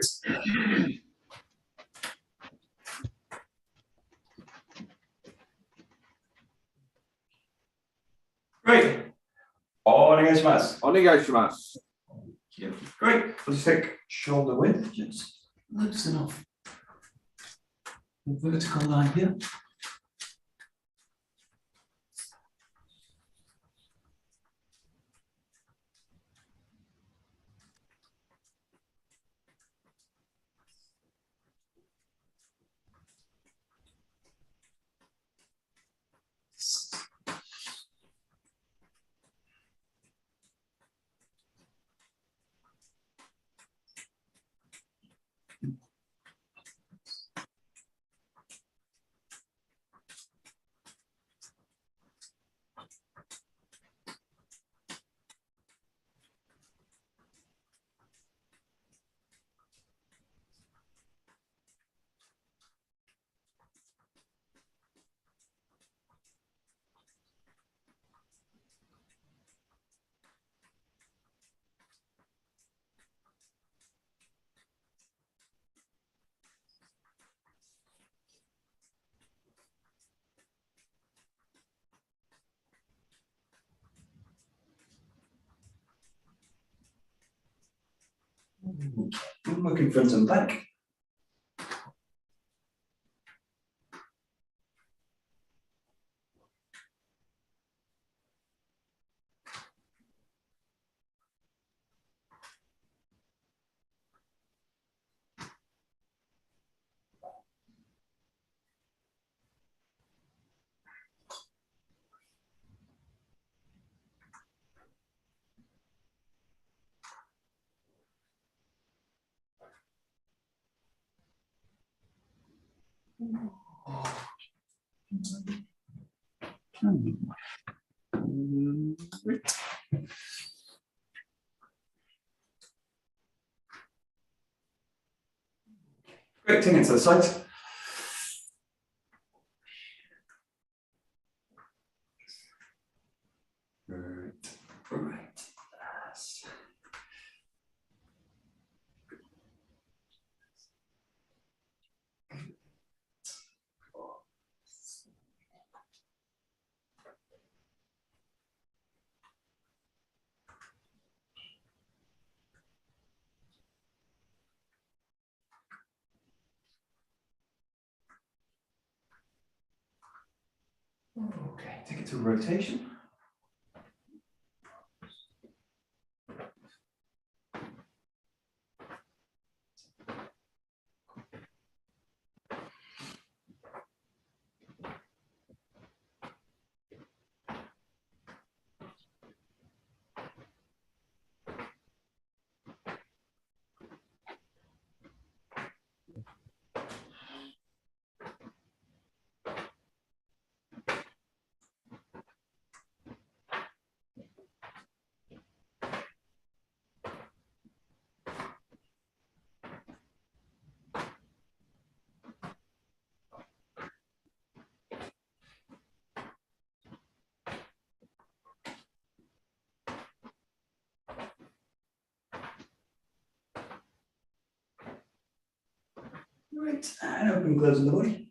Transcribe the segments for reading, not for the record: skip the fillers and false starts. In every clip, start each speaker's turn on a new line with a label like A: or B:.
A: Great. Great. Onegaishimasu.
B: Onegaishimasu.
A: Great. We'll just take shoulder width, just loosen off the vertical line here. Looking front and back. Great, take it to the side. Right. Okay, take it to rotation. Right, and open, closing the body.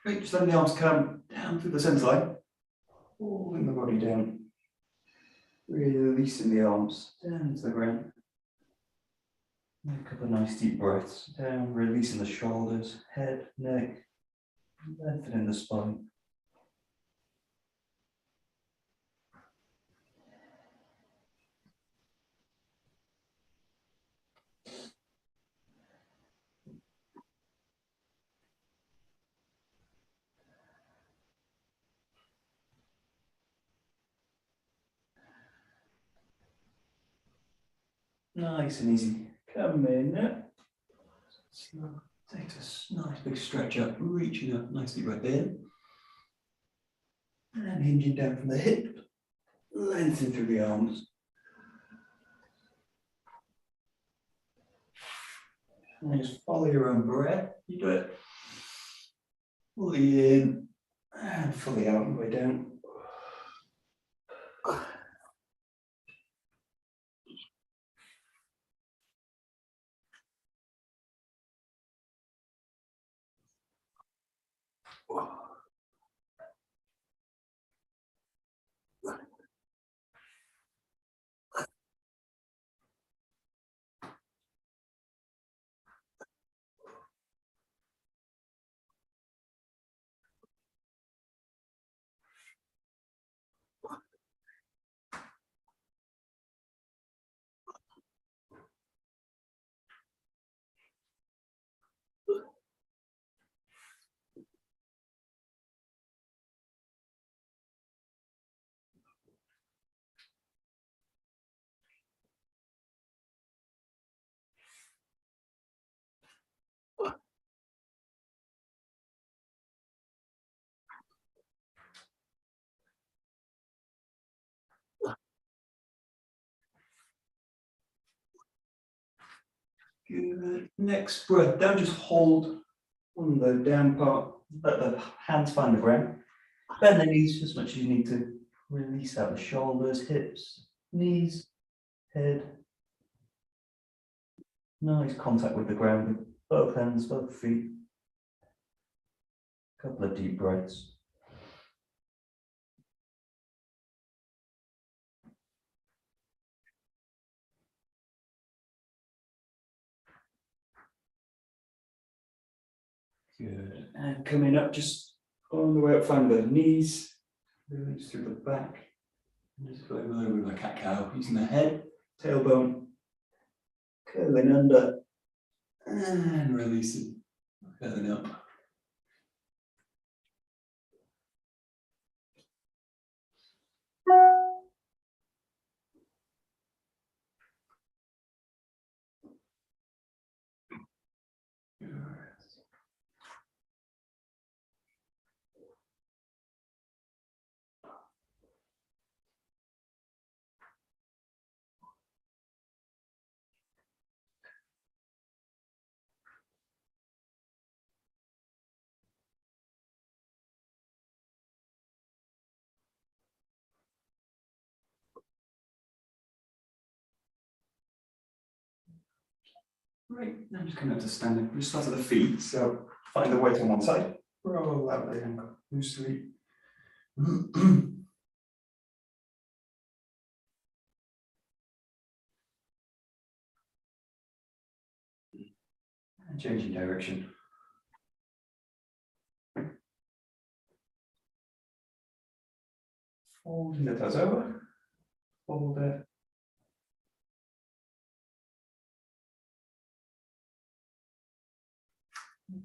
A: Great, just letting the arms come down through the centre line, pulling the body down, releasing the arms down into the ground. A couple of nice deep breaths down, releasing the shoulders, head, neck, lengthening the spine. Nice and easy. Come in. Slow. Take a nice big stretch up, reaching up nicely right there. And hinging down from the hip, lengthen through the arms. And just follow your own breath. You do it fully in and fully out on the way down. Good. Next breath down, just hold on the down part, let the hands find the ground. Bend the knees as much as you need to. Release out the shoulders, hips, knees, head. Nice contact with the ground with both hands, both feet. Couple of deep breaths. Good. And coming up, just on the way up, find the knees, release through the back. And just float over with a cat cow, using the head, tailbone, curling under, and releasing, curling up. Great, now just coming up to standing, just start at the feet, so find the weight on one side, roll out the ankle loosely. And changing direction. Folding the toes over, fold it.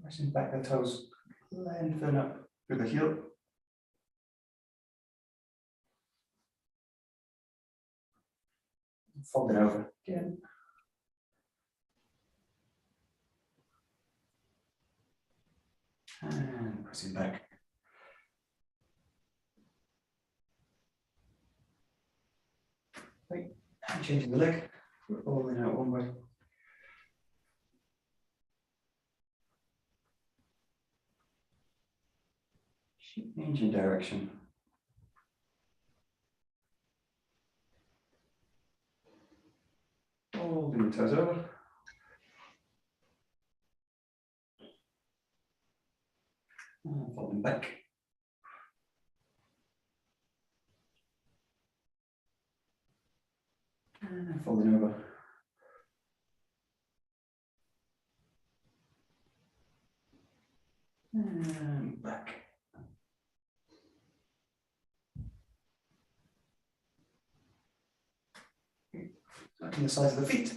A: Pressing back the toes, lengthen up through the heel. Fold it over again. And pressing back. Right. And changing the leg, rolling out one way. Changing direction. Folding the toes over. And folding back. And folding over. back. Looking the size of the feet.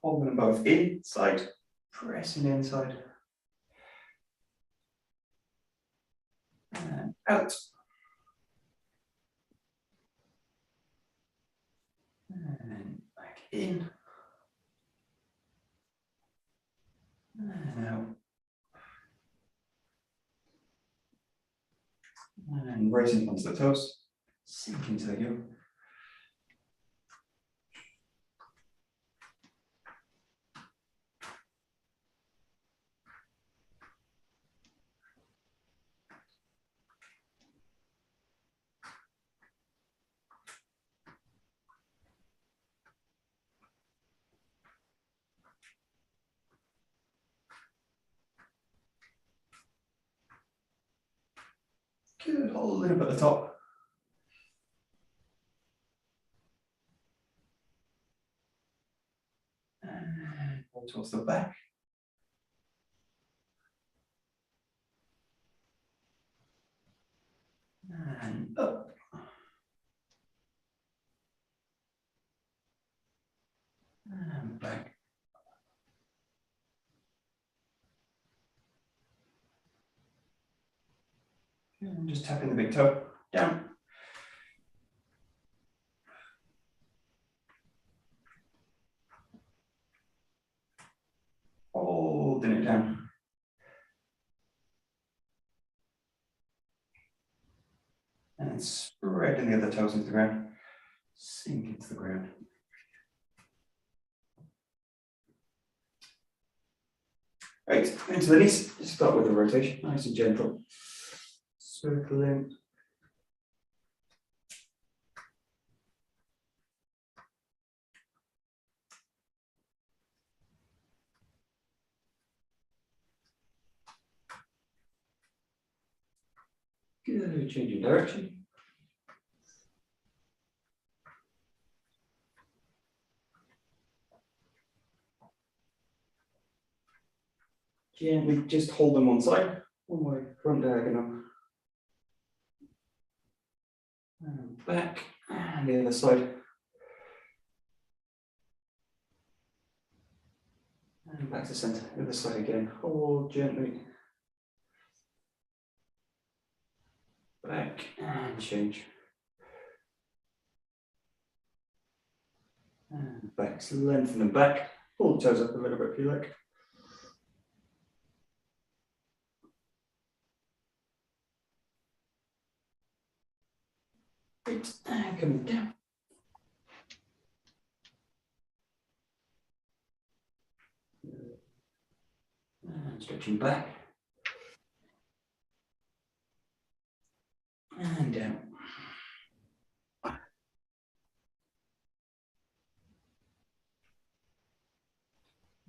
A: Holding them both inside, pressing inside. And out. And back in. And out. And raising onto the toes. Sink into the heel. Good, holding up at the top. And pull towards the back. And up. And back. And just tapping the big toe down. Holding it down. And spreading the other toes into the ground. Sink into the ground. Right, into the knees. Just start with a rotation, nice and gentle. Circle in. Good, changing direction. Gently just hold them one side, one way, front diagonal. And back, and the other side. And back to center, the other side again. Hold gently. Back and change. And back, so lengthen them back. Pull the toes up a little bit if you like. Great, and coming down. And stretching back. And down.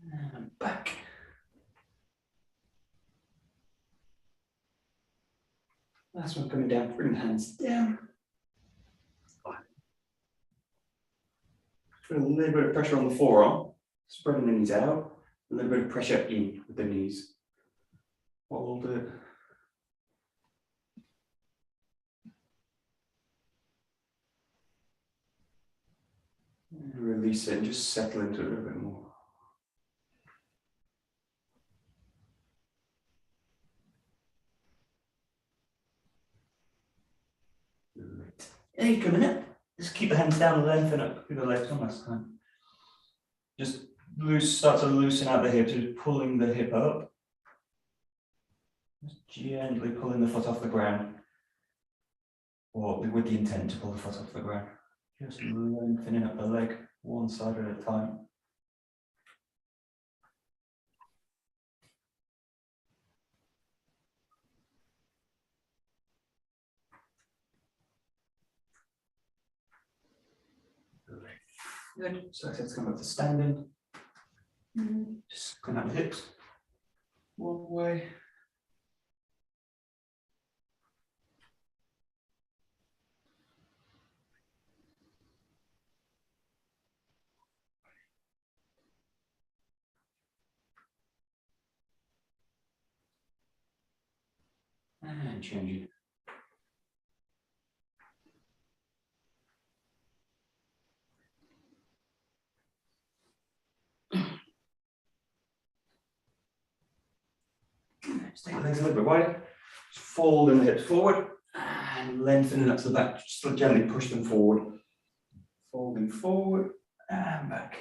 A: And back. Last one coming down, bring the hands down. Put a little bit of pressure on the forearm, spreading the knees out, a little bit of pressure in with the knees. Hold it. And release it and just settle into it a little bit more. Right. Hey, coming up. Just keep the hands down and lengthen up through the legs one last time. Just start to loosen out the hips, just pulling the hip up. Just gently pulling the foot off the ground. Or with the intent to pull the foot off the ground. Just lengthening up the leg, one side at a time. Good. So let's come up to standing. Just going up the hips. One way. and changing. Just take the legs a little bit wider. Just folding the hips forward and lengthening up to the back. Just gently push them forward. Folding forward and back.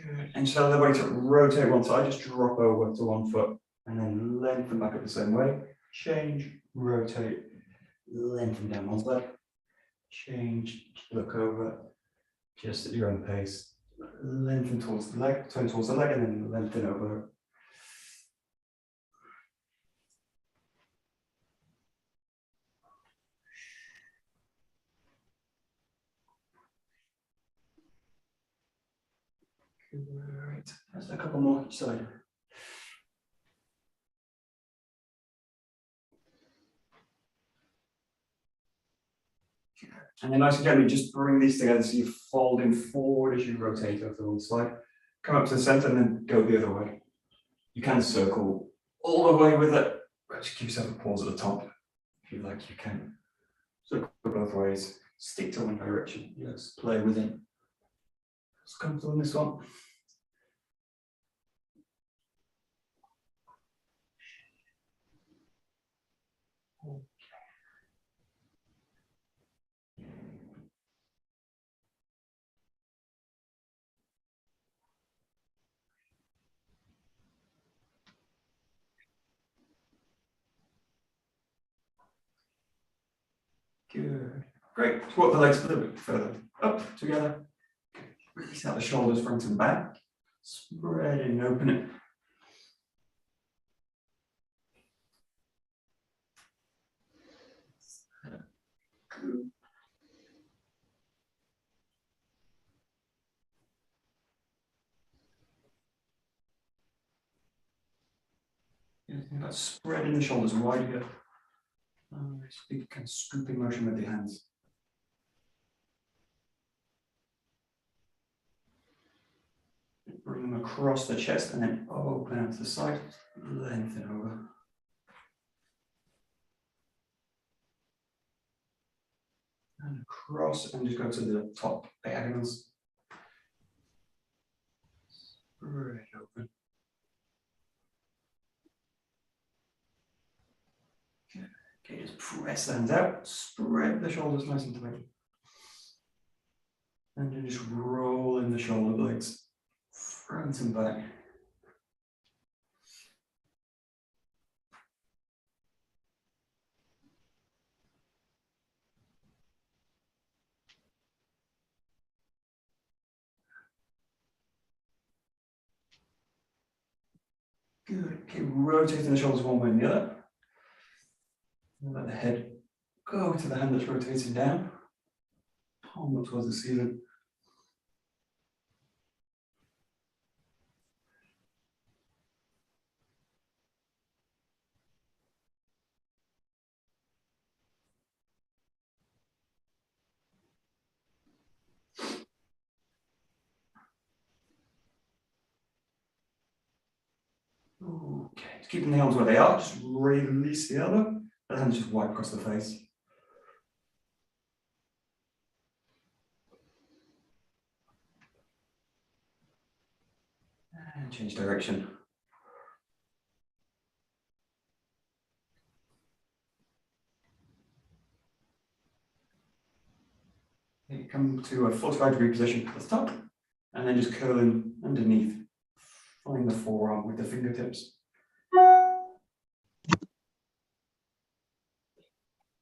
A: Good. And just allow the body to rotate one side, just drop over to one foot and then lengthen back up the same way. Change, rotate, lengthen down one side. Change, look over, just at your own pace. Lengthen towards the leg, turn towards the leg and then lengthen over. Great. Let's do a couple more each side. And then nice and gently just bring these together so you're folding forward as you rotate over to one side. Come up to the center and then go the other way. You can circle all the way with it, but just give yourself a pause at the top. If you like, you can circle both ways. Stick to one direction. Yes, play with it. It's comfortable in this one. Good. Great. Squat the legs a little bit further up together. Release out the shoulders front and back. Spread it and open it. Good. Think about spreading the shoulders wide here. Big kind of scooping motion with the hands. Bring them across the chest and then open out to the side, lengthen over. And across and just go to the top diagonals. Spread open. Okay, just press the hands out, spread the shoulders nice and tight. And then just roll in the shoulder blades, front and back. Good. Okay, rotating the shoulders one way and the other. And let the head go to the hand that's rotating down. Palm up towards the ceiling. Okay, just keeping the arms where they are, just release the elbow, and then just wipe across the face. And change direction. Okay, come to a 45-degree position at the top, and then just curling underneath. Find the forearm with the fingertips.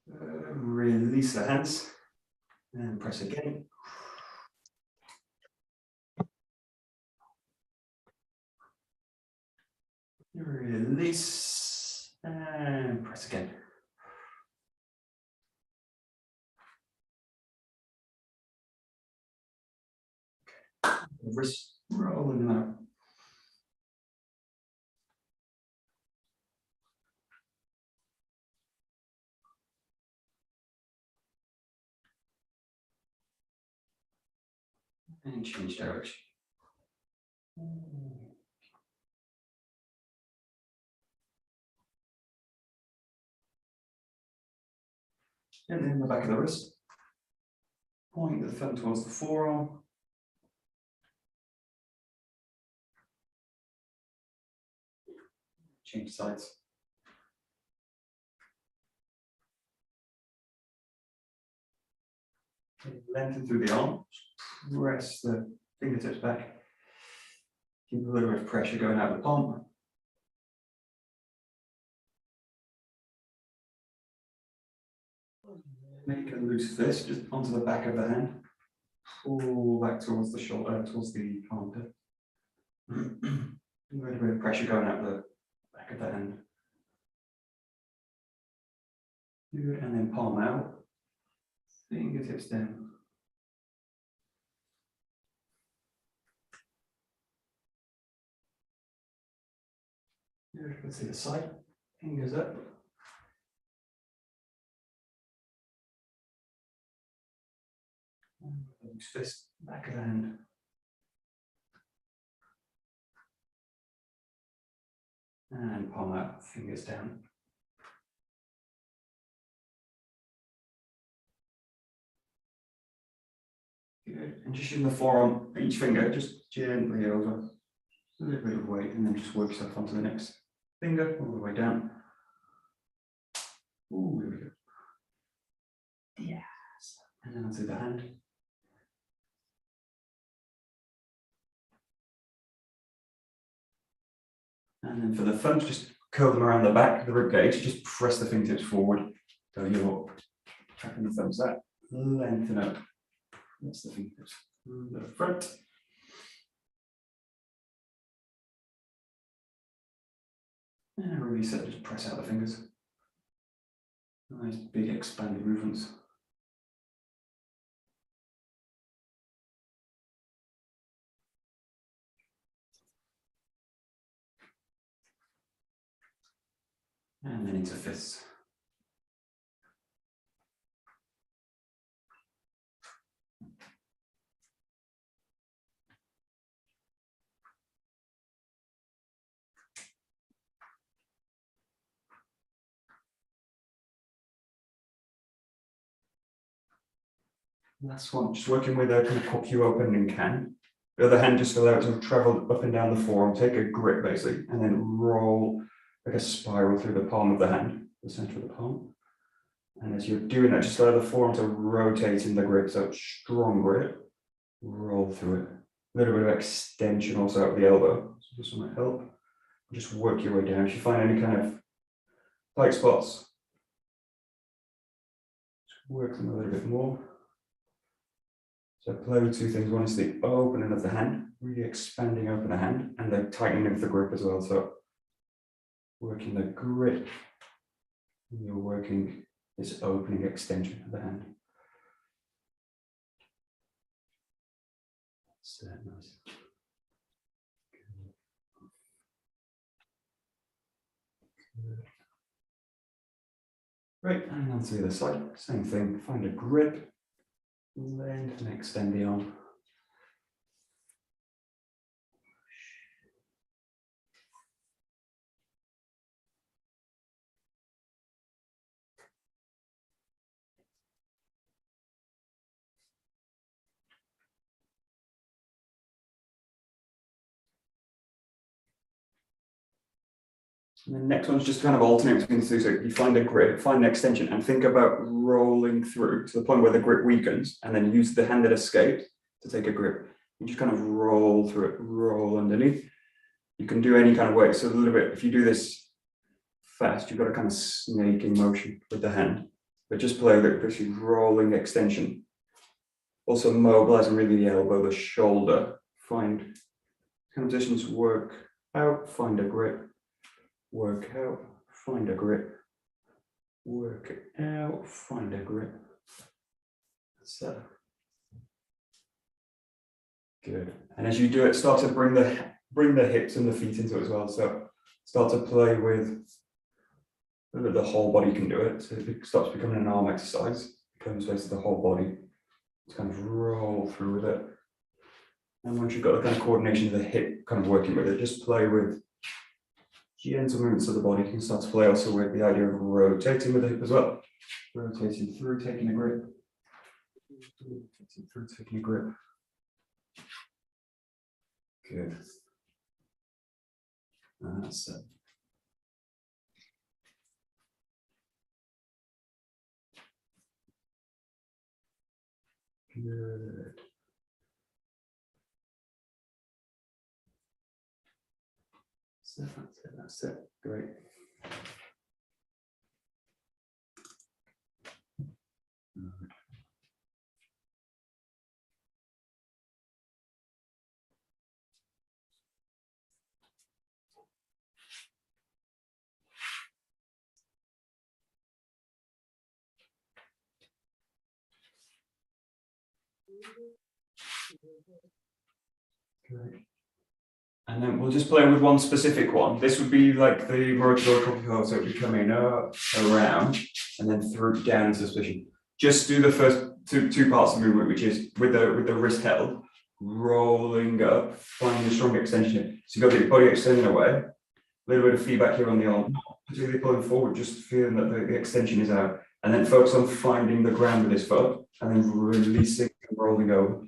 A: Release the hands and press again. Release and press again. Wrist rolling them out. and change direction. And then the back of the wrist. Point the thumb towards the forearm. Change sides. Lengthen through the arm. Press the fingertips back. Keep a little bit of pressure going out of the palm. Make a loose fist just onto the back of the hand. Pull back towards the shoulder, towards the palm. A little bit of pressure going out the back of the hand. Good, and then palm out. Fingertips down. Good, let's see the side. Fingers up. Loose fist, back of the hand. And palm out, fingers down. Good. And just using the forearm, each finger, just gently over. A little bit of weight, and then just work yourself onto the next finger, all the way down. Ooh, here we go. Yes. And then onto the hand. And then for the thumbs, just curl them around the back of the rib cage, just press the fingertips forward. So you're tapping the thumbs out, lengthen up. That's the fingertips. The front. And release it, just press out the fingers. Nice big expanded movements. And then into fists. Last one, just working with a kind of 𝘥𝘢𝘪𝘏𝗡. The other hand just allow it to travel up and down the forearm, take a grip basically, and then roll like a spiral through the palm of the hand, the center of the palm. And as you're doing that, just allow the forearm to rotate in the grip, so strong grip, roll through it. A little bit of extension also out of the elbow, so this might help. Just work your way down. If you find any kind of tight spots, just work them a little bit more. So play with two things. One is the opening of the hand, really expanding open the hand, and the tightening of the grip as well. So working the grip, and you're working this opening extension of the hand. So nice. Great, and on to the other side, same thing, find a grip, lengthen and extend the arm. And the next one's just kind of alternate between the two. So you find a grip, find an extension, and think about rolling through to the point where the grip weakens, and then use the hand that escaped to take a grip. You just kind of roll through it, roll underneath. You can do any kind of way. So a little bit, if you do this fast, you've got a kind of snaking motion with the hand, but just play with it, basically rolling extension. Also mobilizing really the elbow, the shoulder. Find kind of positions, work out, find a grip. Work out, find a grip, work it out, find a grip. That's good. And as you do it, start to bring the hips and the feet into it as well. So start to play with the whole body can do it. So it starts becoming an arm exercise. It becomes basically the whole body. Just kind of roll through with it. And once you've got the kind of coordination of the hip kind of working with it, just play with gentle movements of the body. You can start to play also with the idea of rotating with the hip as well. Rotating through, taking a grip. Rotating through, taking a grip. Good. And that's it. Good. That's it. Great. Great. And then we'll just play with one specific one. This would be like the Morihiro Saito, so it would be coming up, around, and then through down into the position. Just do the first two parts of the movement, which is with the wrist held, rolling up, finding a strong extension here. So you've got the body extending away, a little bit of feedback here on the arm, particularly pulling forward, just feeling that the extension is out, and then focus on finding the ground with this foot, and then releasing and rolling over.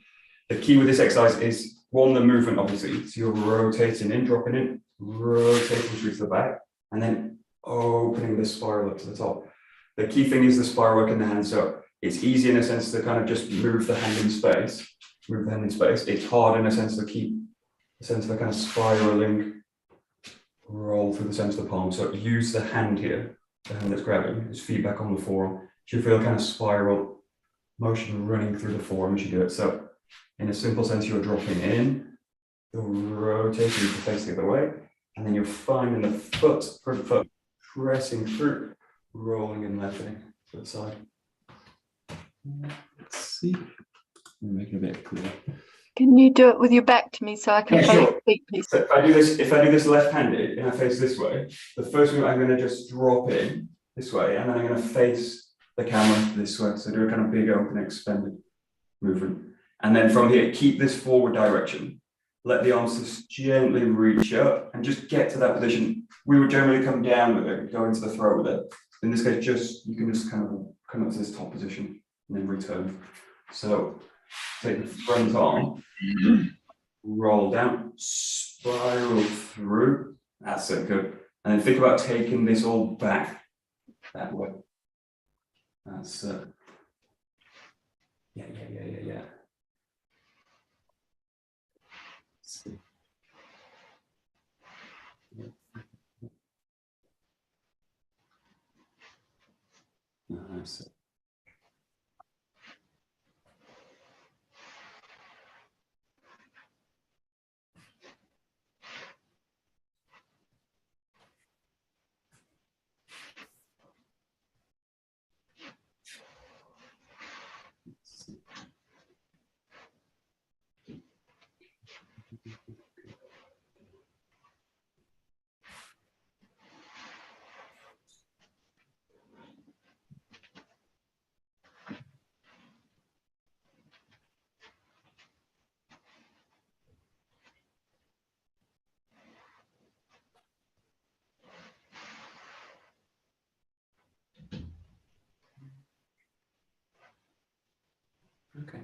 A: The key with this exercise is one, the movement, obviously. So you're rotating in, dropping in, rotating through to the back, and then opening the spiral up to the top. The key thing is the spiral work in the hand. So it's easy in a sense to kind of just move the hand in space, It's hard in a sense to keep the sense of the kind of spiraling roll through the center of the palm. So use the hand here, the hand that's grabbing, its feedback on the forearm. You should feel kind of spiral motion running through the forearm as you do it. So in a simple sense, you're dropping in, you're rotating to face the other way, and then you're finding the front foot, pressing through, rolling and lengthening to the side. Let's see. Make it a bit clearer.
B: Can you do it with your back to me so I can follow your feet, please?
A: So if I do this left-handed and I face this way, the first move I'm going to just drop in this way, and then I'm going to face the camera this way. So do a kind of big open expanded movement. And then from here, keep this forward direction. Let the arms just gently reach up and just get to that position. We would generally come down with it, go into the throat with it. In this case, you can just kind of come up to this top position and then return. So take the front arm, roll down, spiral through. That's so good. And then think about taking this all back that way. That's it. Yeah. See. Yeah. That's it. Okay.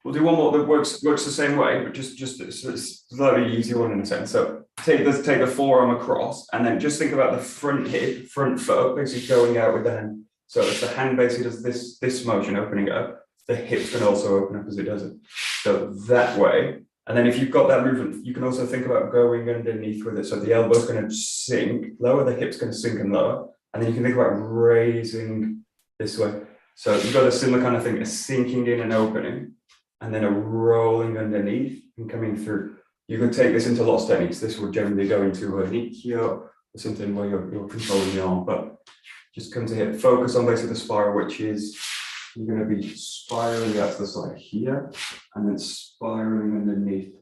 A: We'll do one more that works the same way, but just it's a slightly easier one in a sense. So take the forearm across, and then just think about the front hip, front foot, basically going out with the hand. So if the hand basically does this motion, opening up, the hips can also open up as it does it. So that way, and then if you've got that movement, you can also think about going underneath with it. So the elbow's going to sink, lower, the hips going to sink and lower, and then you can think about raising this way. So you've got a similar kind of thing, a sinking in and opening, and then a rolling underneath and coming through. You could take this into lots of techniques. This would generally go into a nikyo or something where you're controlling the arm, but just come to here, focus on basically the spiral, which is you're going to be spiraling out to the side here, and then spiraling underneath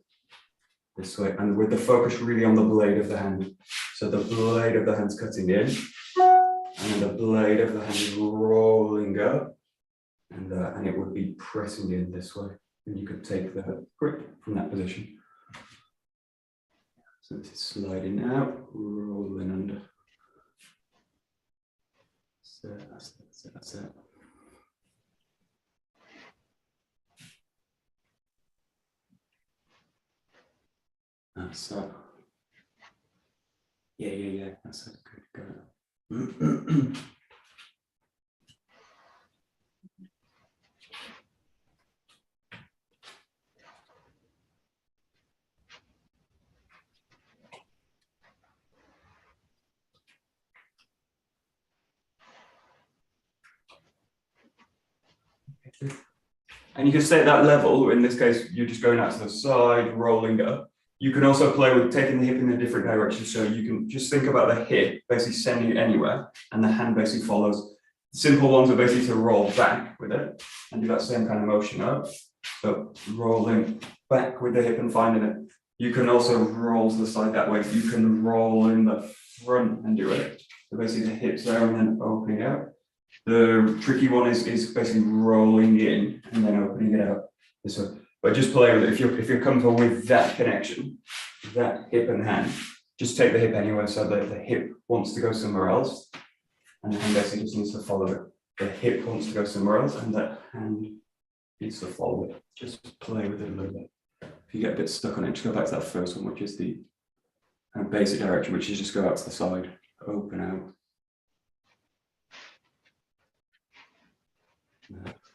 A: this way, and with the focus really on the blade of the hand. So the blade of the hand's cutting in, and the blade of the hand is rolling up, and it would be pressing in this way. and you could take the grip from that position. So this is sliding out, rolling under. That's it. So, yeah, that's it. Good. And you can stay at that level. In this case, you're just going out to the side, rolling up. You can also play with taking the hip in a different direction. So you can just think about the hip basically sending it anywhere, and the hand basically follows. Simple ones are basically to roll back with it and do that same kind of motion up. So rolling back with the hip and finding it. You can also roll to the side that way. You can roll in the front and do it. So basically the hips there and then opening out. The tricky one is basically rolling in and then opening it out. So, but just play with it. If you're comfortable with that connection, that hip and hand, just take the hip anywhere so that the hip wants to go somewhere else, and the hand basically just needs to follow it. The hip wants to go somewhere else, and that hand needs to follow it. Just play with it a little bit. If you get a bit stuck on it, just go back to that first one, which is the kind of basic direction, which is just go out to the side, open out.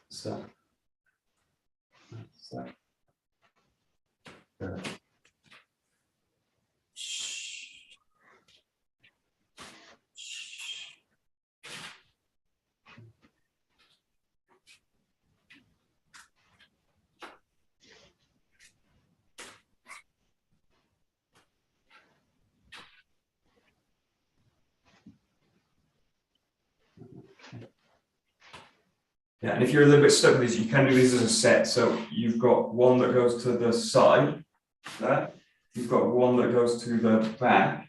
A: So. Yeah, and if you're a little bit stuck with this, you can do this as a set. So you've got one that goes to the side, there. You've got one that goes to the back,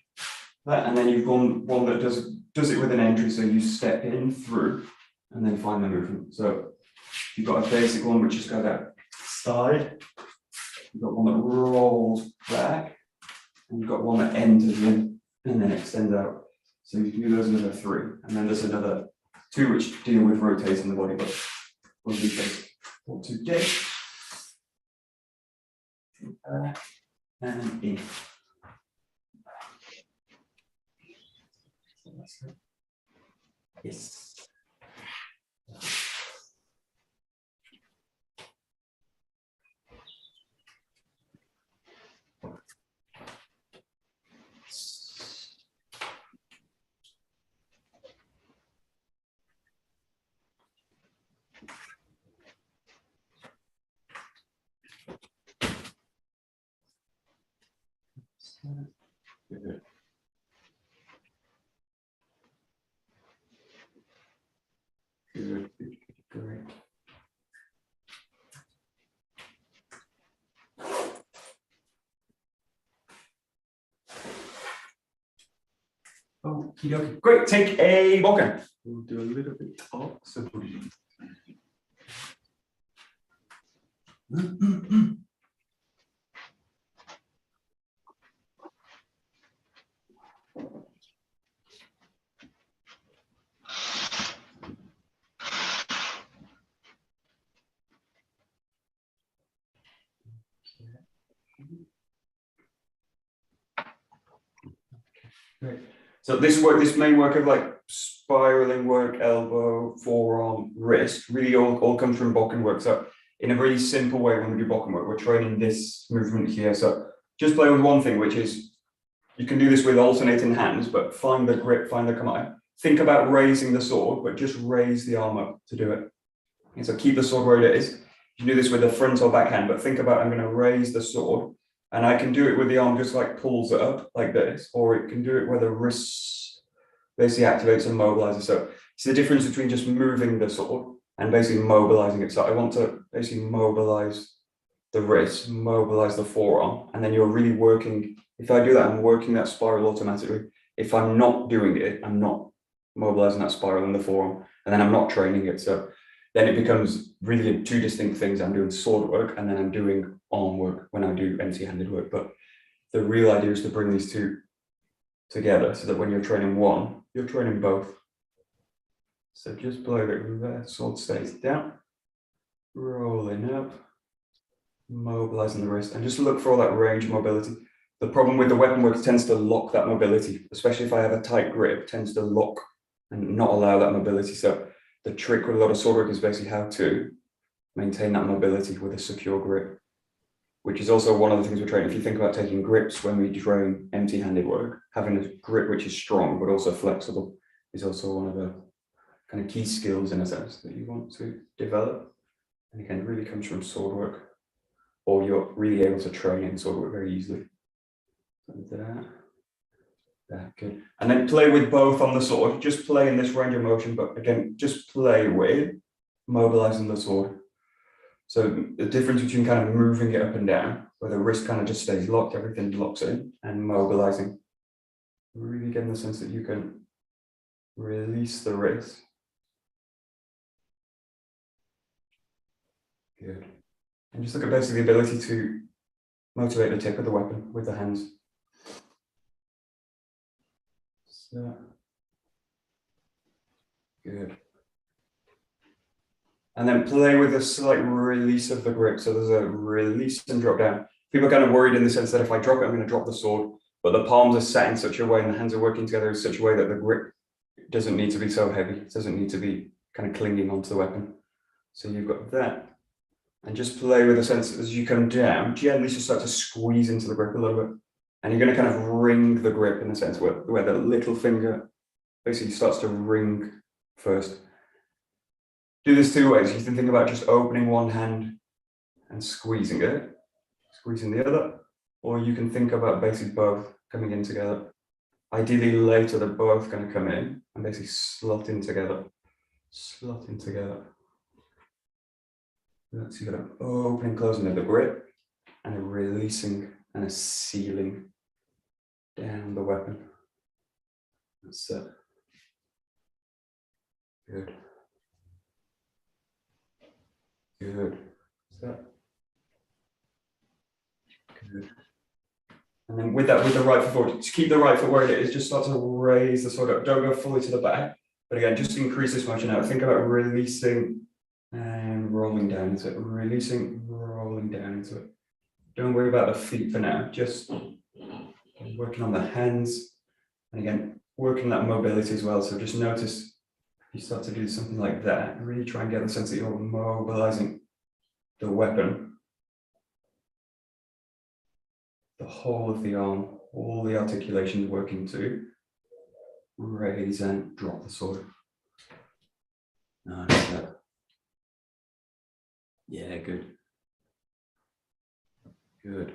A: there. And then you've got one that does it with an entry. So you step in through and then find the movement. So you've got a basic one which just goes out side. You've got one that rolls back, and you've got one that enters in and then extends out. So you can do those another three, and then there's another two which deal with rotating the body, but we'll do those for today. And in. Yes. Good. Good, great. Okie dokie. Great, take a bokken. We'll do a little bit of subversion. Great. So this main work of like spiraling work, elbow, forearm, wrist, really all comes from bokken work. So in a really simple way, when we do bokken work, we're training this movement here. So just play with one thing, which is you can do this with alternating hands, but find the grip, find the kamae. Think about raising the sword, but just raise the arm up to do it. And so keep the sword where it is. You can do this with the front or back hand, but think about I'm going to raise the sword. And I can do it with the arm just like pulls it up like this, or it can do it where the wrist basically activates and mobilizes. So it's the difference between just moving the sword and basically mobilizing it. So I want to basically mobilize the wrist, mobilize the forearm, and then you're really working. If I do that, I'm working that spiral automatically. If I'm not doing it, I'm not mobilizing that spiral in the forearm, and then I'm not training it. So then it becomes really two distinct things. I'm doing sword work and then I'm doing arm work when I do empty-handed work. But the real idea is to bring these two together so that when you're training one, you're training both. So just below the sword stays down, rolling up, mobilizing the wrist, and just look for all that range of mobility. The problem with the weapon work tends to lock that mobility, especially if I have a tight grip, tends to lock and not allow that mobility. So the trick with a lot of sword work is basically how to maintain that mobility with a secure grip, which is also one of the things we're training. If you think about taking grips when we train empty-handed work, having a grip which is strong but also flexible is also one of the kind of key skills in a sense that you want to develop. And again, it really comes from sword work, or you're really able to train in sword work very easily. That, good. And then play with both on the sword. Just play in this range of motion, but again, just play with mobilizing the sword. So the difference between kind of moving it up and down, where the wrist kind of just stays locked, everything locks in, and mobilizing. Really getting the sense that you can release the wrist. Good. And just look at basically the ability to motivate the tip of the weapon with the hands. So, good. And then play with a slight release of the grip. So there's a release and drop down. People are kind of worried in the sense that if I drop it, I'm going to drop the sword. But the palms are set in such a way and the hands are working together in such a way that the grip doesn't need to be so heavy. It doesn't need to be kind of clinging onto the weapon. So you've got that. And just play with a sense as you come down, gently just start to squeeze into the grip a little bit. And you're going to kind of wring the grip in a sense where the little finger basically starts to wring first. Do this two ways. You can think about just opening one hand and squeezing it, squeezing the other, or you can think about basically both coming in together. Ideally later, they're both going to come in and basically slot in together. Slot in together. So you've got an opening, closing of the grip, and a releasing and a sealing down the weapon. That's it. Good. Good. So, good. And then with that, with the right foot forward, to keep the right foot where it is, just start to raise the sword up. Don't go fully to the back, but again, just increase this motion out. Think about releasing and rolling down into it. Releasing, rolling down into it. Don't worry about the feet for now. Just working on the hands. And again, working that mobility as well. So just notice if you start to do something like that, really try and get the sense that you're mobilizing the weapon, the whole of the arm, all the articulations working to raise and drop the sword. Nice. Yeah, good. Good.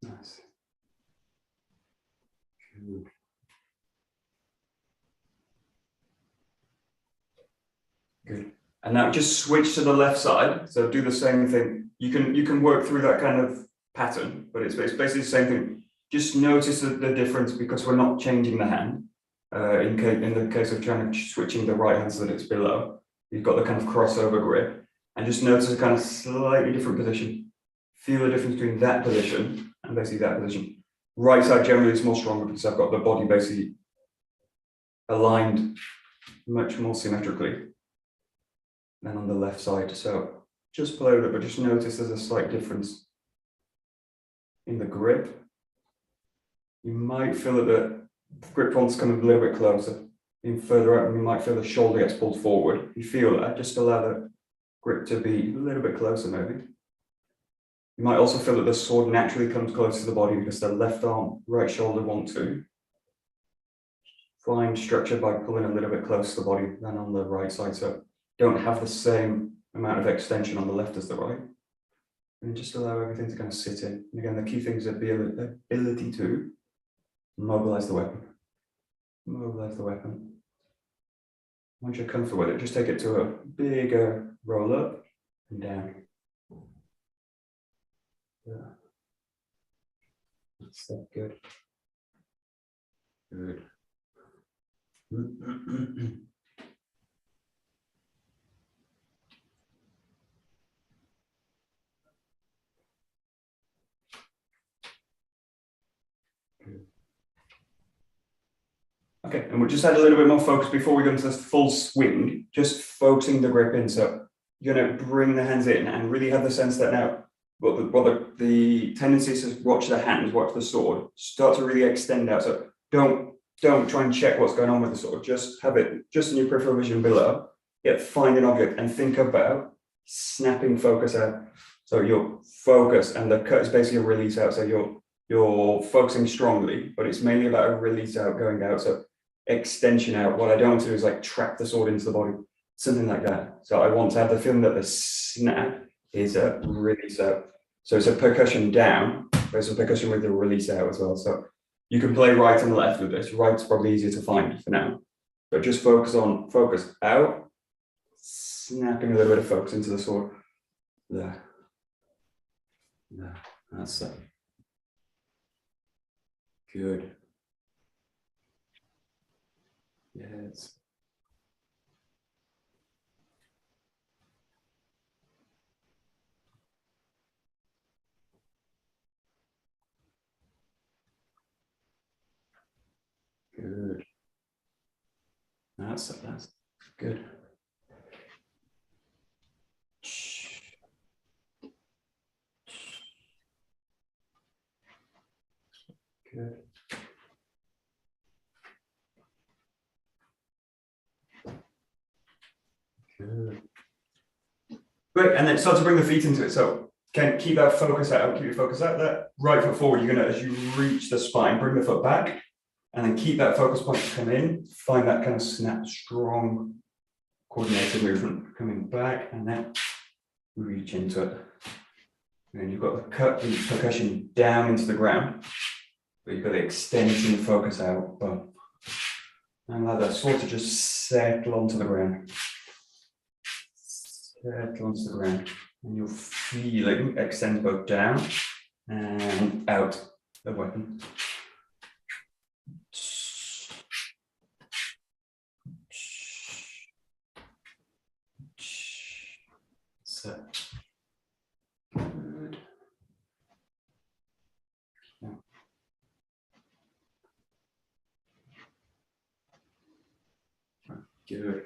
A: Nice. Good. Good. And now just switch to the left side. So do the same thing. You can work through that kind of pattern, but it's basically the same thing. Just notice the difference because we're not changing the hand. In the case of trying to switching the right hand so that it's below, you've got the kind of crossover grip, and just notice a kind of slightly different position. Feel the difference between that position and basically that position. Right side generally is more stronger because I've got the body basically aligned much more symmetrically than on the left side. So just play with it, but just notice there's a slight difference in the grip. You might feel that the grip wants to come a little bit closer. Being further out, you might feel the shoulder gets pulled forward. You feel that, just allow the grip to be a little bit closer maybe. You might also feel that the sword naturally comes closer to the body because the left arm, right shoulder want to find structure by pulling a little bit closer to the body than on the right side. So don't have the same amount of extension on the left as the right. And just allow everything to kind of sit in. And again, the key thing is the ability to mobilize the weapon. Mobilize the weapon. Once you're comfortable with it, just take it to a bigger roll up and down. Yeah. That's so good. Good. Okay, and we'll just add a little bit more focus before we go into this full swing, just focusing the grip in. So you're going to bring the hands in and really have the sense that now, the tendency is to watch the hands, watch the sword, start to really extend out. So don't try and check what's going on with the sword, just have it just in your peripheral vision below, yet find an object and think about snapping focus out. So you'll focus and the cut is basically a release out. So you're focusing strongly, but it's mainly about a release out, going out. So extension out. What I don't want to do is like trap the sword into the body, something like that. So I want to have the feeling that the snap is a release out. So it's a percussion down, but it's a percussion with the release out as well. So you can play right and left with this. Right's probably easier to find for now, but just focus out, snapping a little bit of focus into the sword. There. That's it. Good. Yes. Good. That's good. Good. Good. Great, and then start to bring the feet into it. So keep that focus out, keep your focus out there. Right foot forward, you're gonna, as you reach the spine, bring the foot back, and then keep that focus point to come in. Find that kind of snap, strong, coordinated movement coming back, and then reach into it. And then you've got the cut, the percussion down into the ground, but you've got the extension, the focus out, boom. And allow that sword to just settle onto the ground. Settle onto the ground. And you'll feel it extend both down and out the weapon. So good. Yeah. Good.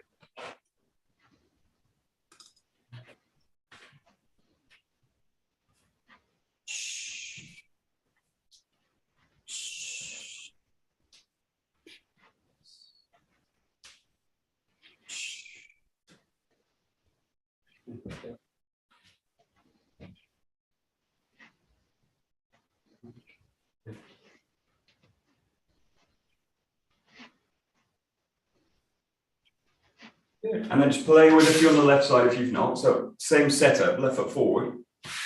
A: Good. And then just play with a few on the left side if you've not. So same setup, left foot forward,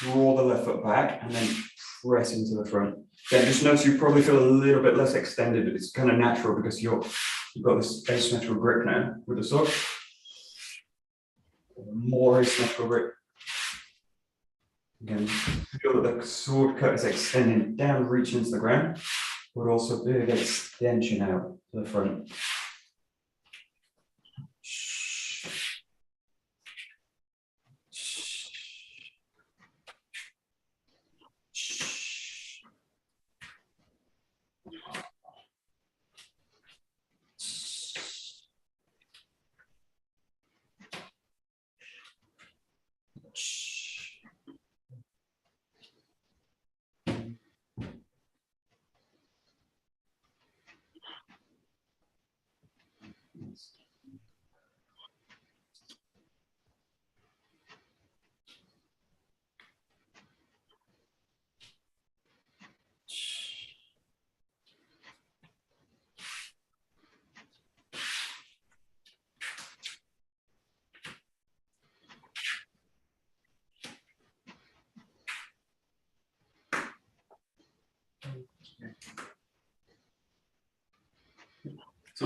A: draw the left foot back, and then press into the front. Then just notice you probably feel a little bit less extended. It's kind of natural because you've got this asymmetrical grip now with the sword. More asymmetrical grip. Again, feel that the sword cut is extending down, reaching into the ground, but also big extension out to the front.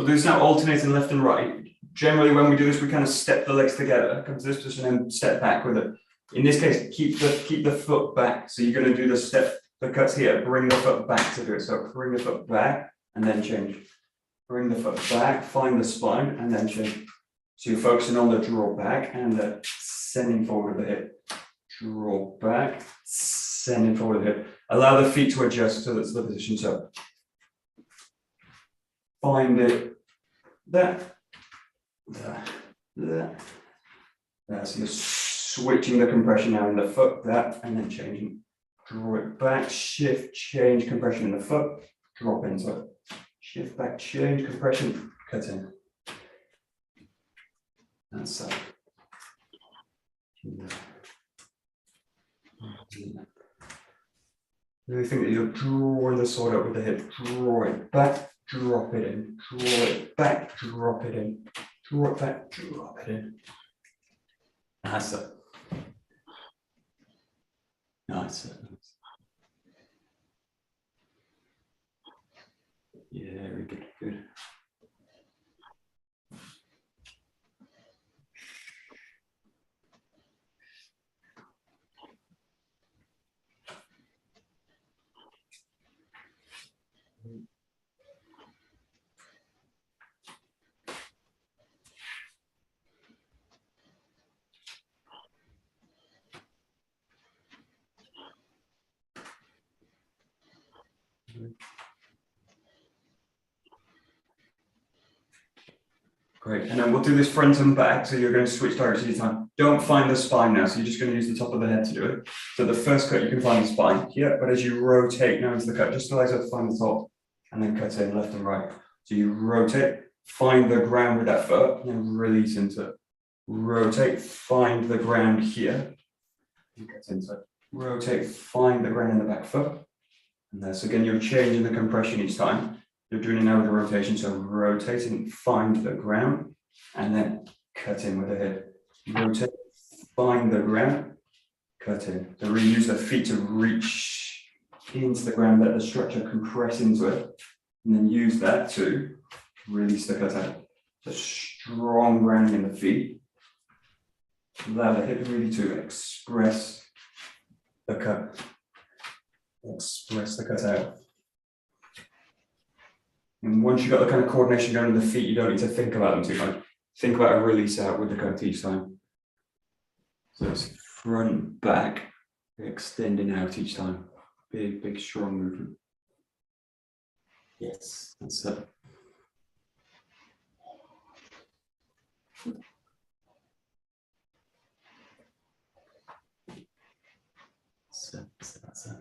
A: So we'll do this now alternating left and right. Generally, when we do this, we kind of step the legs together, come to this position and step back with it. In this case, keep the foot back. So you're going to do the cuts here, bring the foot back to do it. So bring the foot back and then change. Bring the foot back, find the spine and then change. So you're focusing on the draw back and the sending forward of the hip. Draw back, sending forward the hip. Allow the feet to adjust to the position. So find it, that. So you're switching the compression now in the foot, that, and then changing. Draw it back, shift, change, compression in the foot, drop into it. Shift back, change, compression, cut in. And so. Really think that you're drawing the sword up with the hip, draw it back, drop it in, draw it back, drop it in, draw it back, drop it in. That's it. Nice. Yeah, very good, good. Great, and then we'll do this front and back, so you're going to switch directions each time. Don't find the spine now, so you're just going to use the top of the head to do it. So the first cut, you can find the spine here, but as you rotate now into the cut, just allow yourself to find the top, and then cut in left and right. So you rotate, find the ground with that foot, and then release into it. Rotate, find the ground here, and cut into it. Rotate, find the ground in the back foot. And there, so again, you're changing the compression each time. You're doing it now with a rotation, so rotating, find the ground, and then cut in with the hip. Rotate, find the ground, cut in. So really use the feet to reach into the ground, let the structure compress into it, and then use that to release the cut out. So strong grounding in the feet. Allow the hip really to express the cut. Express the cut out. And once you've got the kind of coordination going with the feet, you don't need to think about them too much. Think about a release out with the cut each time. So it's front, back, extending out each time. Big, big, strong movement. Yes, that's it. That's it.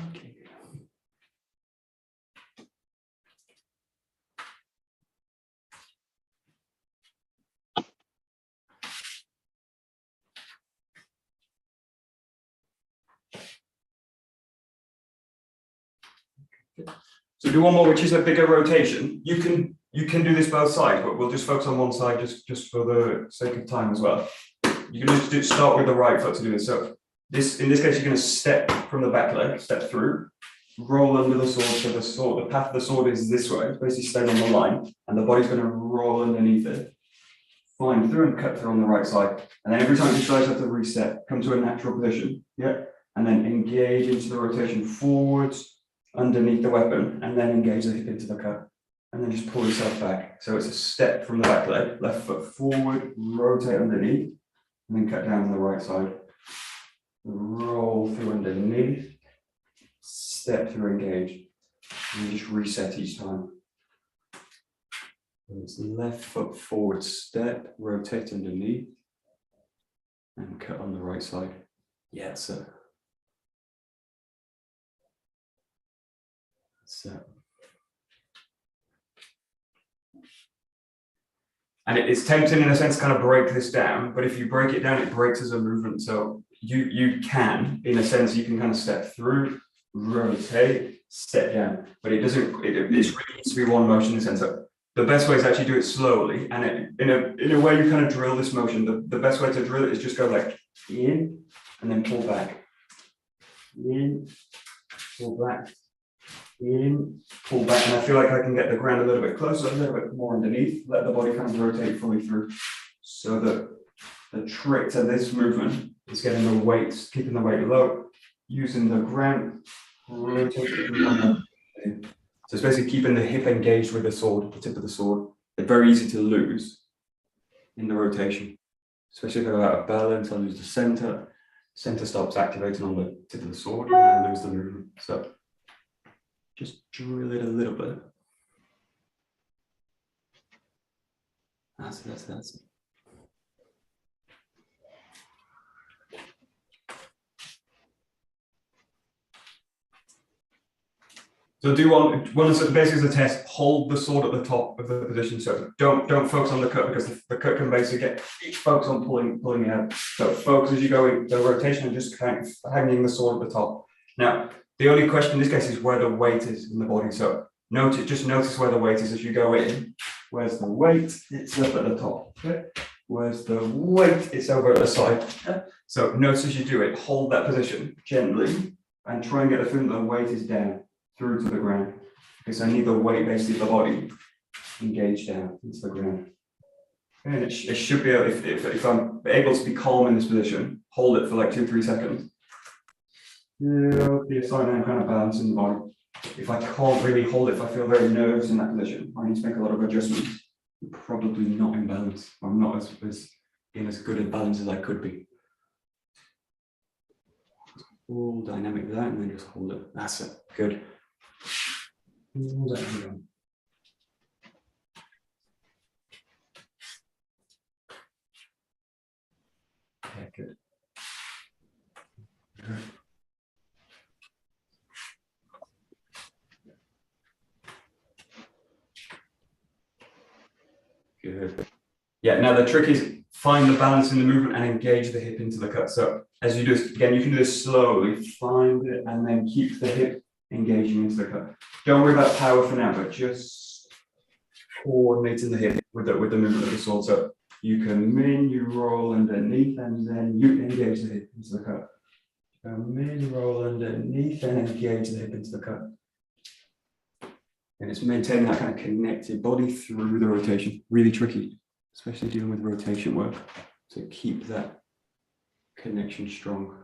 A: Okay. So do one more, which is a bigger rotation. You can do this both sides, but we'll just focus on one side just for the sake of time as well. You can just start with the right foot to do this. So in this case, you're going to step from the back leg, step through, roll under the sword. So the path of the sword is this way. It's basically staying on the line, and the body's going to roll underneath it. Find through and cut through on the right side. And then every time you try to have to reset, come to a natural position. Yeah. And then engage into the rotation forwards, underneath the weapon, and then engage the hip into the cut. And then just pull yourself back. So it's a step from the back leg, left foot forward, rotate underneath, and then cut down on the right side. Roll through underneath, step through, engage. And just reset each time. So it's left foot forward step, rotate underneath, and cut on the right side. Yeah, so. And it's tempting in a sense to kind of break this down, but if you break it down, it breaks as a movement. So you can, in a sense, you can kind of step through, rotate, step down, but it doesn't, it really needs to be one motion in a sense. So the best way is actually do it slowly, and in a way you kind of drill this motion. The best way to drill it is just go like in, and then pull back. In, pull back. In, pull back, and I feel like I can get the ground a little bit closer, a little bit more underneath, let the body kind of rotate fully through. So that the trick to this movement is getting the weight, keeping the weight low, using the ground, rotating. So it's basically keeping the hip engaged with the sword, the tip of the sword. They're very easy to lose in the rotation, especially if I'm out of balance. I lose the center. Center stops activating on the tip of the sword, and I lose the movement. So just drill it a little bit. That's it. So do one of the basics of the test, hold the sword at the top of the position. So don't focus on the cut, because the cut can basically focus on pulling it out. So focus as you go in the rotation and just kind of hanging the sword at the top. Now, the only question in this case is where the weight is in the body. So just notice where the weight is as you go in. Where's the weight? It's up at the top. Okay. Where's the weight? It's over at the side. Okay. So notice as you do it, hold that position gently and try and get the feeling that the weight is down through to the ground. Because I need the weight basically of the body engaged down into the ground. And it should be, if I'm able to be calm in this position, hold it for like 2-3 seconds. Yeah, be a sign I'm kind of balancing the body. If I can't really hold it, if I feel very nervous in that position, I need to make a lot of adjustments. I'm probably not in balance. I'm not in as good a balance as I could be. Full dynamic of that, and then just hold it. That's it. Good. Okay, good. Good. Yeah, now the trick is find the balance in the movement and engage the hip into the cut. So as you do this, again, you can do this slowly, find it, and then keep the hip engaging into the cut. Don't worry about power for now, but just coordinating the hip with the movement of the sword. So you come in, you roll underneath, and then you engage the hip into the cut. Come in, roll underneath, and engage the hip into the cut. And it's maintaining that kind of connected body through the rotation. Really tricky, especially dealing with rotation work, to keep that connection strong.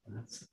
A: That's it.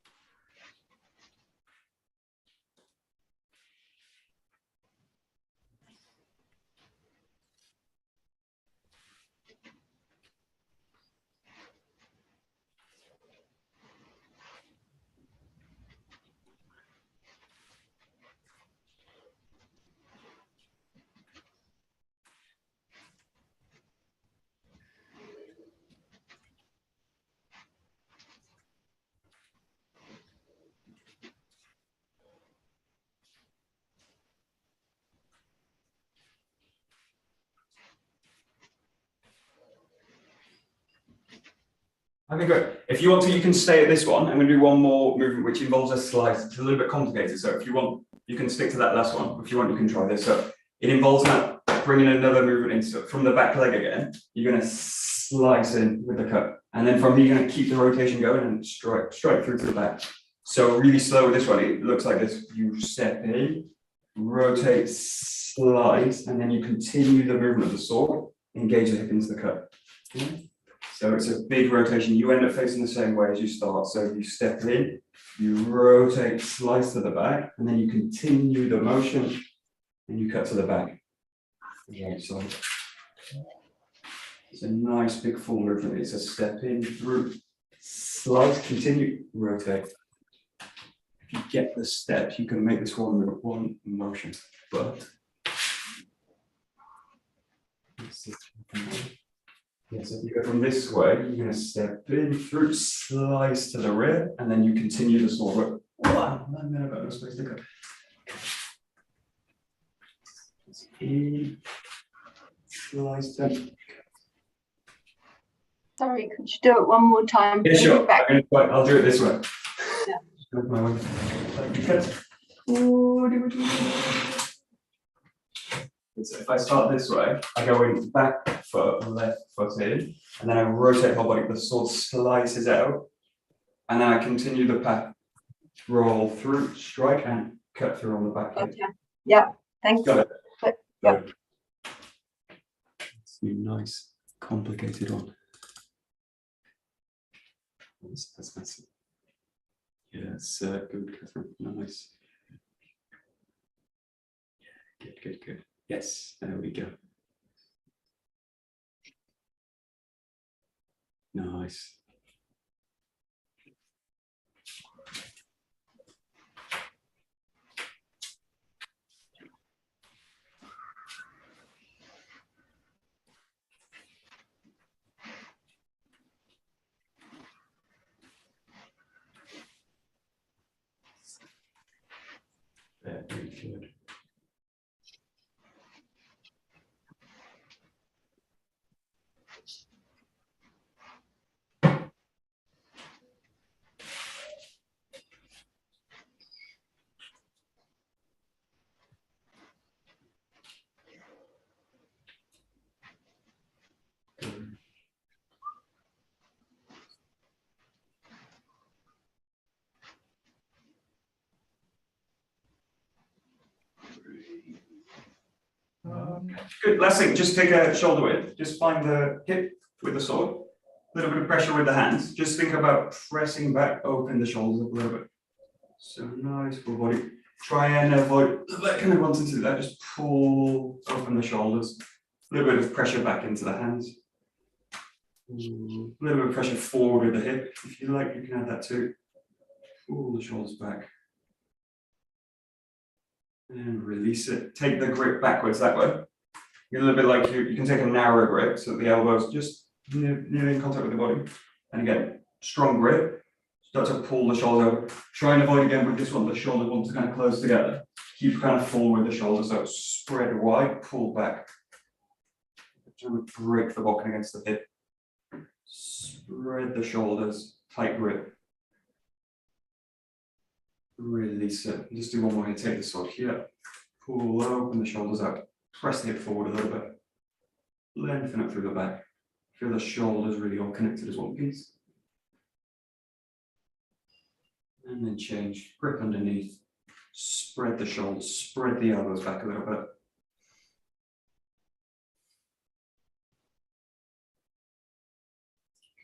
A: Okay, good. If you want to, you can stay at this one. I'm going to do one more movement which involves a slice. It's a little bit complicated. So if you want, you can stick to that last one. If you want, you can try this. So it involves now bringing another movement in. So from the back leg again, you're going to slice in with the cut. And then from here, you're going to keep the rotation going and strike through to the back. So really slow with this one. It looks like this. You step in, rotate, slice, and then you continue the movement of the sword, engage the hip into the cut. Okay. So it's a big rotation. You end up facing the same way as you start. So you step in, you rotate, slice to the back, and then you continue the motion, and you cut to the back. Right side. It's a nice big full movement. It's a step in, through, slice, continue, rotate. If you get the steps, you can make this one motion. But yes, if you go from this way, you're going to step in, through, slice to the rear, and then you continue the sword. Wow, I've got no space to go. In, slice down.
B: Sorry, could you do it one more time?
A: Yeah, sure.
B: Back.
A: I'll do it this way.
B: Yeah.
A: My way. So if I start this way, I go in back foot, left foot in, and then I rotate whole body. The sword slices out, and then I continue the path, roll through, strike, and cut through on the back.
B: Okay. Yeah. Thank you.
A: Got it.
B: Yeah.
A: It's a nice, complicated one. That's nice. Yes, good, Catherine. Nice. Yeah, good. Yes, there we go. Nice. Very good. Good. Last thing, just take a shoulder width. Just find the hip with the sword. A little bit of pressure with the hands. Just think about pressing back, open the shoulders up a little bit. So nice full body. Try and avoid that kind of wanting to do that. Just pull open the shoulders. A little bit of pressure back into the hands. A little bit of pressure forward with the hip. If you like, you can add that too. Pull the shoulders back. And release it. Take the grip backwards that way. A little bit like you can take a narrow grip so that the elbows just nearly in contact with the body. And again, strong grip. Start to pull the shoulder over. Try and avoid again with this one, the shoulders want to kind of close together. Keep kind of full with the shoulders, so spread wide, pull back. Trying to break the bokken against the hip. Spread the shoulders, tight grip. Release it. Just do one more here. Take the sword here. Pull, open the shoulders out. Press the hip forward a little bit. Lengthen it through the back. Feel the shoulders really all connected as one piece. And then change. Grip underneath. Spread the shoulders. Spread the elbows back a little bit.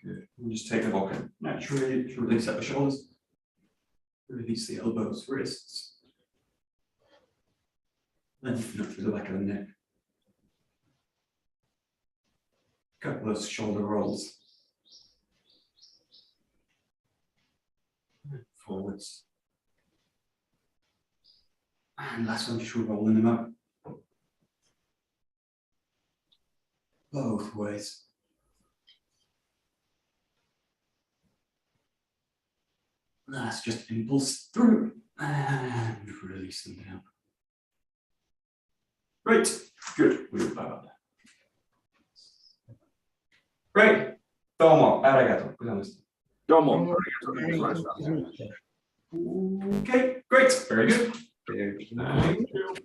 A: Good. And just take the bokken. Naturally, to release out the shoulders. Release the elbows, wrists. Lengthen up through the back of the neck. Couple of shoulder rolls. Forwards. And last one, just rolling them up. Both ways. Let's just impulse through and release them down. Great, good. We'll bow. Great. Domo arigato.
C: Domo.
A: Okay, great. Very good.
C: Thank you.